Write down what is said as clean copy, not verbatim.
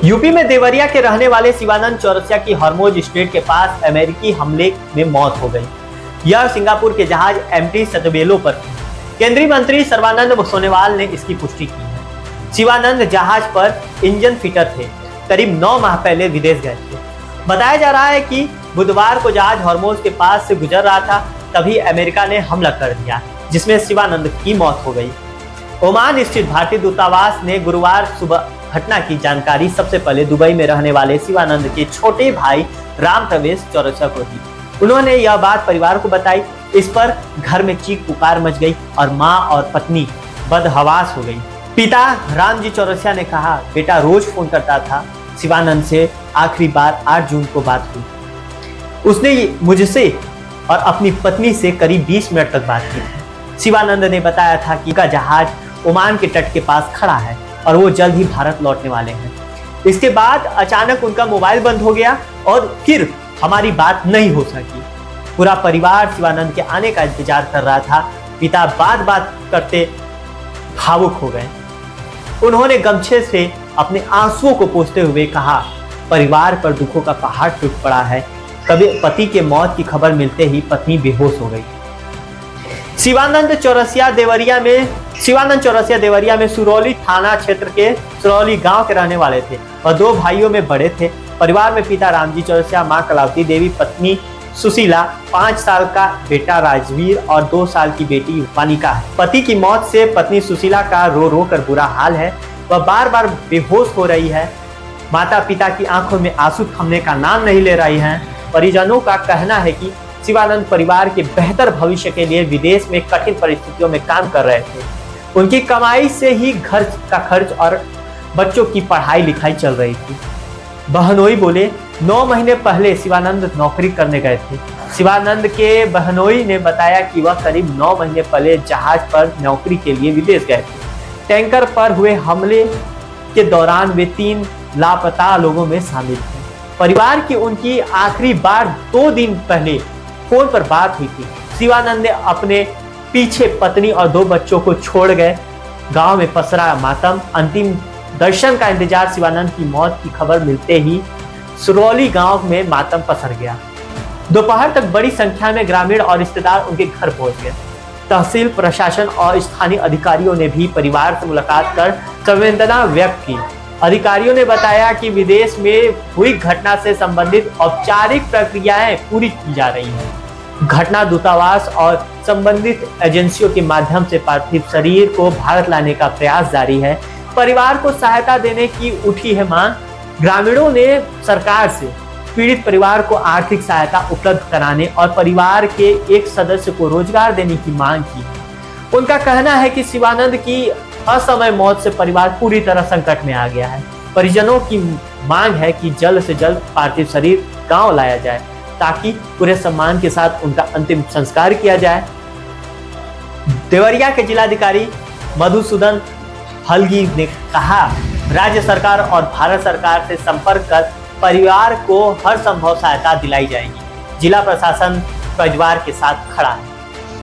UP में देवरिया के रहने वाले शिवानंद चौरसिया की हरमोज स्ट्रेट के पास अमेरिकी हमले में मौत हो गई। यह सिंगापुर के जहाज एमटी सतबेलो पर थी। केंद्रीय मंत्री सर्बानंद सोनोवाल ने इसकी पुष्टि की है। शिवानंद जहाज पर इंजन फिटर थे। करीब 9 माह पहले विदेश गए थे। बताया जा रहा है कि बुधवार को जहाज हरमोज के पास से गुजर रहा था, तभी अमेरिका ने हमला कर दिया, जिसमें शिवानंद की मौत हो गई। ओमान स्थित भारतीय दूतावास ने गुरुवार सुबह घटना की जानकारी सबसे पहले दुबई में रहने वाले शिवानंद के छोटे भाई राम प्रवेश चौरसिया को दी। उन्होंने यह बात परिवार को बताई। इस पर घर में चीख पुकार मच गई और मां और पत्नी बदहवास हो गई। पिता रामजी चौरसिया ने कहा, बेटा रोज फोन करता था। शिवानंद से आखिरी बार 8 जून को बात हुई। उसने मुझसे और अपनी पत्नी से करीब 20 मिनट तक बात की थी। शिवानंद ने बताया था कि उनका जहाज ओमान के तट के पास खड़ा है और वो जल्द ही भारत लौटने वाले हैं। इसके बाद अचानक उनका मोबाइल बंद हो गया और फिर हमारी बात नहीं हो सकी। पूरा परिवार शिवानंद के आने का इंतजार कर रहा था। पिता बात करते भावुक हो गए। उन्होंने गमछे से अपने आंसुओं को पोंछते हुए कहा, परिवार पर दुखों का पहाड़ टूट पड़ा है। कभी पति के मौत की खबर मिलते ही पत्नी बेहोश हो गई। शिवानंद चौरसिया देवरिया में सुरौली थाना क्षेत्र के सुरौली गांव के रहने वाले थे और 2 भाइयों में बड़े थे। परिवार में पिता रामजी चौरसिया, मां कलावती देवी, पत्नी सुशीला, 5 साल का बेटा राजवीर और 2 साल की बेटी वानिका है। पति की मौत से पत्नी सुशीला का रो कर बुरा हाल है। वह बार बेहोश हो रही है। माता पिता की आंखों में आंसू थमने का नाम नहीं ले रही हैं। परिजनों का कहना है कि शिवानंद परिवार के बेहतर भविष्य के लिए विदेश में कठिन परिस्थितियों में काम कर रहे थे। उनकी कमाई से ही घर का खर्च और बच्चों की पढ़ाई लिखाई चल रही थी। बहनोई बोले, 9 महीने पहले शिवानंद नौकरी करने गए थे। शिवानंद के बहनोई ने बताया कि वह करीब 9 महीने पहले जहाज पर नौकरी के लिए विदेश गए थे। टैंकर पर हुए हमले के दौरान वे 3 लापता लोगों में शामिल थे। परिवार की उनकी आखिरी बार 2 दिन पहले फोन पर बात हुई थी। शिवानंद ने अपने पीछे पत्नी और 2 बच्चों को छोड़ गए। गांव में पसरा मातम। अंतिम दर्शन का इंतजार। शिवानंद की मौत की खबर मिलते ही सुरौली गांव में मातम पसर गया। दोपहर तक बड़ी संख्या में ग्रामीण और रिश्तेदार उनके घर पहुंच गए। तहसील प्रशासन और स्थानीय अधिकारियों ने भी परिवार से मुलाकात कर संवेदना व्यक्त की। अधिकारियों ने बताया कि विदेश में हुई घटना से संबंधित औपचारिक प्रक्रियाएं पूरी की जा रही हैं। घटना दूतावास और संबंधित एजेंसियों के माध्यम से पार्थिव शरीर को भारत लाने का प्रयास जारी है। परिवार को सहायता देने की उठी है मांग। ग्रामीणों ने सरकार से पीड़ित परिवार को आर्थिक सहायता उपलब्ध कराने और परिवार के एक सदस्य को रोजगार देने की मांग की। उनका कहना है कि शिवानंद की असमय मौत से परिवार पूरी तरह संकट में आ गया है। परिजनों की मांग है कि जल्द से जल्द पार्थिव शरीर गांव लाया जाए ताकि पूरे सम्मान के साथ उनका अंतिम संस्कार किया जाए। देवरिया के जिलाधिकारी मधुसूदन हलगी ने कहा, राज्य सरकार और भारत सरकार से संपर्क कर परिवार को हर संभव सहायता दिलाई जाएगी। जिला प्रशासन परिवार के साथ खड़ा है।